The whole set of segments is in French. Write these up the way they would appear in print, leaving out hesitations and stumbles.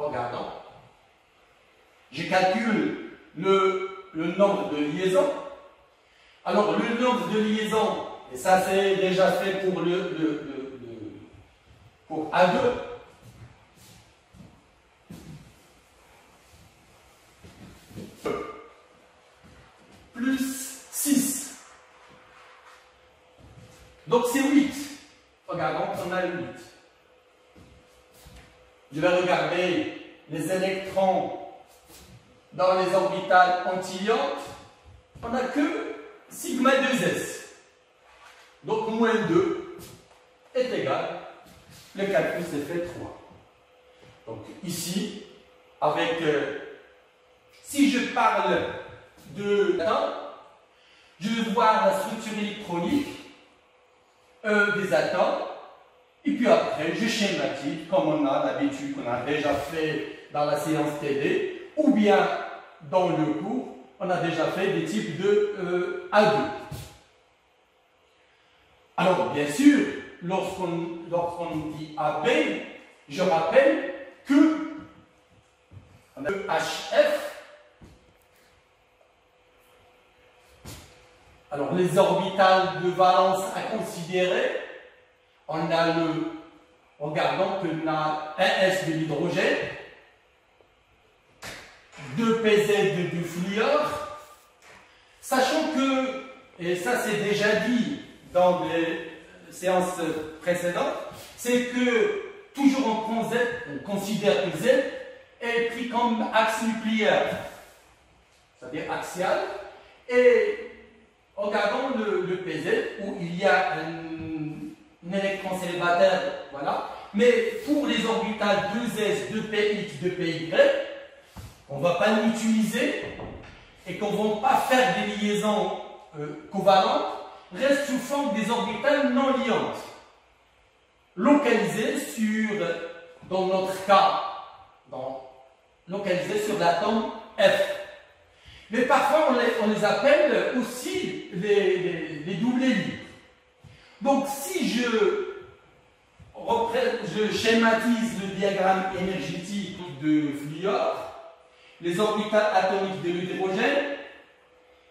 regardons. Je calcule le nombre de liaisons. Alors, le nombre de liaisons, et ça c'est déjà fait pour pour A2. Plus 6. Donc c'est 8. Regardons, on a le 8. Je vais regarder les électrons dans les orbitales antiliantes. On n'a que sigma 2s. Donc moins 2 est égal. Le calcul s'est fait 3. Donc ici, avec si je parle de l'atome, je vais voir la structure électronique des atomes, et puis après je schématise comme on a l'habitude, qu'on a déjà fait dans la séance TD, ou bien dans le cours, on a déjà fait des types de A2. Alors bien sûr, lorsqu'on dit AB, je rappelle que on a le HF. Alors, les orbitales de valence à considérer, on a regardons qu'on a un S de l'hydrogène, 2 PZ de fluor, sachant que, et ça c'est déjà dit dans les séances précédentes, c'est que toujours on considère que Z est pris comme axe nucléaire, c'est-à-dire axial, et regardons le PZ où il y a un électron célibataire, voilà. Mais pour les orbitales 2s, 2px, 2py, on ne va pas l'utiliser et qu'on ne va pas faire des liaisons covalentes, reste sous forme des orbitales non liantes, localisées dans notre cas, localisées sur l'atome F. Mais parfois, on les appelle aussi les doublés libres. Donc, si je schématise le diagramme énergétique de fluor, les orbitales atomiques de l'hydrogène,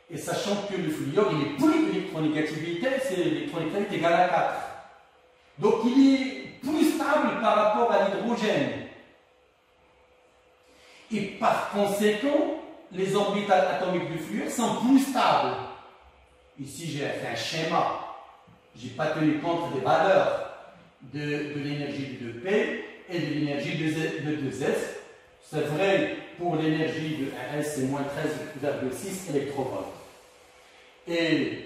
et sachant que le fluor, il est plus d'électronégativité, c'est l'électronégativité égale à 4. Donc, il est plus stable par rapport à l'hydrogène. Et par conséquent, les orbitales atomiques du fluor sont plus stables. Ici, j'ai fait un schéma. Je n'ai pas tenu compte des valeurs de l'énergie de 2P et de l'énergie de 2S. C'est vrai, pour l'énergie de 1S, c'est moins 13,6 électrovolts. Et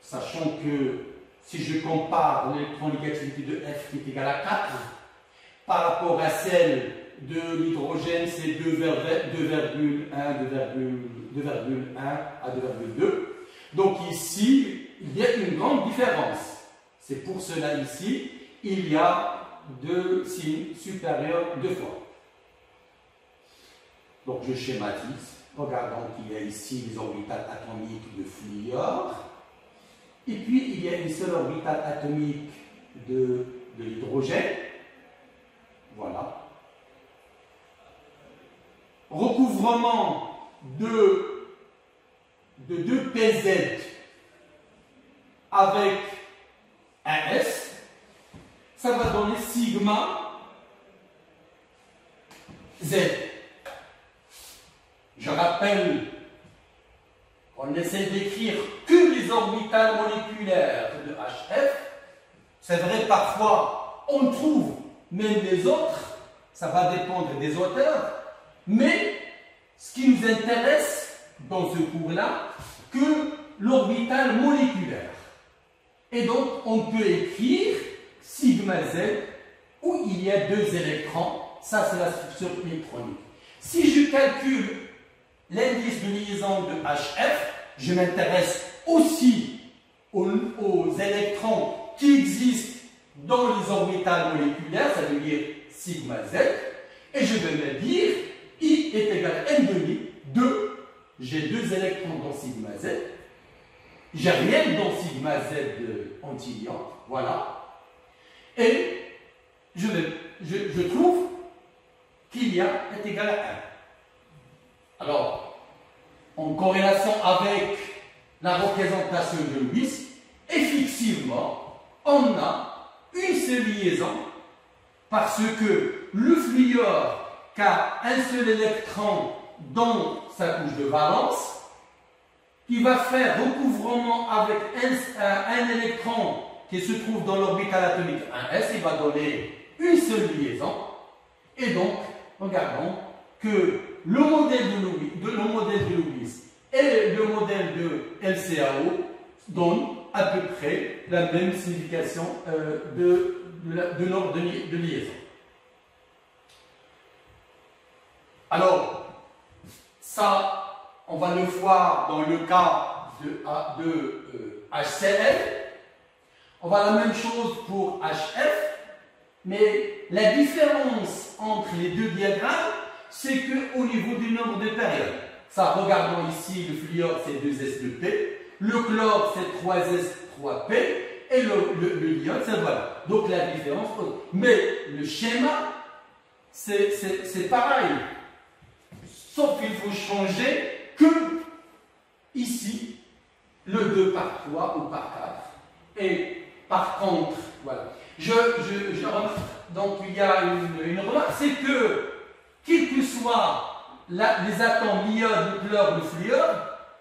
sachant que si je compare l'électronégativité de F qui est égale à 4 par rapport à celle de l'hydrogène, c'est 2,1 à 2,2. Donc ici, il y a une grande différence. C'est pour cela ici, il y a 2 signes supérieurs 2 fois. Donc je schématise. Regardons qu'il y a ici les orbitales atomiques de fluor. Et puis il y a une seule orbitale atomique de l'hydrogène. Voilà. Recouvrement de 2 PZ avec un S, ça va donner sigma Z. Je rappelle qu'on essaie d'écrire que les orbitales moléculaires de HF. C'est vrai, parfois on trouve même les autres, ça va dépendre des auteurs, mais ce qui nous intéresse dans ce cours-là, que l'orbitale moléculaire. Et donc, on peut écrire sigma Z où il y a 2 électrons. Ça, c'est la structure électronique. Si je calcule l'indice de liaison de HF, je m'intéresse aussi aux électrons qui existent dans les orbitales moléculaires, ça veut dire sigma Z, et je vais me dire I est égal à n demi 2. J'ai 2 électrons dans sigma Z. J'ai rien dans sigma Z antiliant. Voilà. Et je trouve qu'il J est égal à 1. Alors, en corrélation avec la représentation de Lewis, effectivement, on a une seule liaison parce que le fluor qui a un seul électron dans sa couche de valence, qui va faire recouvrement avec un électron qui se trouve dans l'orbital atomique 1s, il va donner une seule liaison. Et donc, regardons que le modèle de Lewis et le modèle de LCAO donnent à peu près la même signification de nombre de liaisons. Alors, ça, on va le voir dans le cas de HCl. On va la même chose pour HF, mais la différence entre les deux diagrammes, c'est qu'au niveau du nombre de périodes. Ça, regardons ici, le fluor c'est 2s2p, le chlore c'est 3s3p, et le iode c'est voilà. Donc la différence, mais le schéma, c'est pareil. Sauf qu'il faut changer que ici, le 2 par 3 ou par 4. Et par contre, voilà. Je remarque, donc il y a une remarque, c'est que, quels que soient les atomes, l'iode, le chlore, le fluor,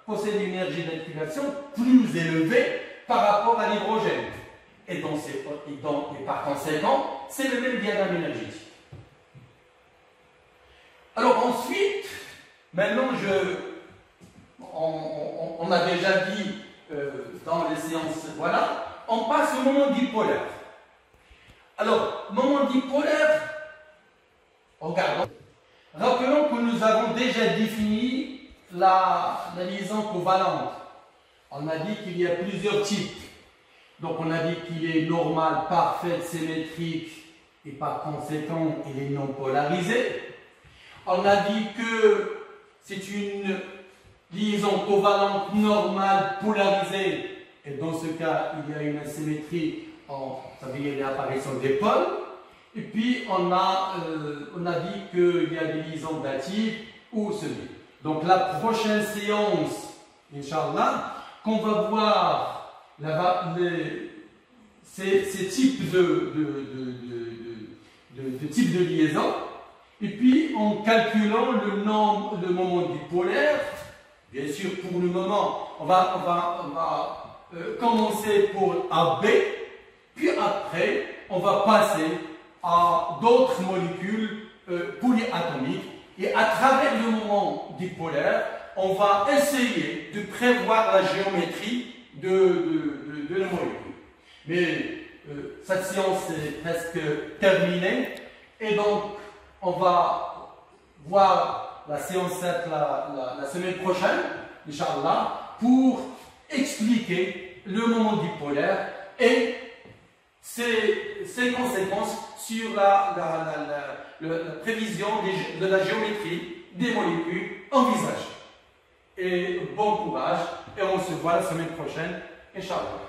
possèdent une énergie d'activation plus élevée par rapport à l'hydrogène. Et par conséquent, c'est le même diagramme énergétique. Alors ensuite, maintenant on a déjà dit dans les séances, voilà, on passe au moment dipolaire. Alors, moment dipolaire, regardons. Rappelons que nous avons déjà défini la liaison covalente. On a dit qu'il y a plusieurs types. Donc on a dit qu'il est normal, parfait, symétrique et par conséquent il est non polarisé. On a dit que c'est une liaison covalente normale polarisée et dans ce cas il y a une asymétrie, ça veut dire l'apparition des pôles. Et puis on a dit qu'il y a des liaisons datives ou semi. Donc la prochaine séance, Inch'Allah, qu'on va voir ces types de types de liaison, et puis en calculant le moment dipolaire, bien sûr pour le moment, on va commencer pour AB, puis après on va passer à d'autres molécules polyatomiques, et à travers le moment dipolaire, on va essayer de prévoir la géométrie de la molécule. Mais cette séance est presque terminée et donc on va voir la séance 7 la semaine prochaine, Inch'Allah, pour expliquer le moment dipolaire et ses conséquences sur la prévision de la géométrie des molécules envisagées. Et bon courage, et on se voit la semaine prochaine, Inch'Allah.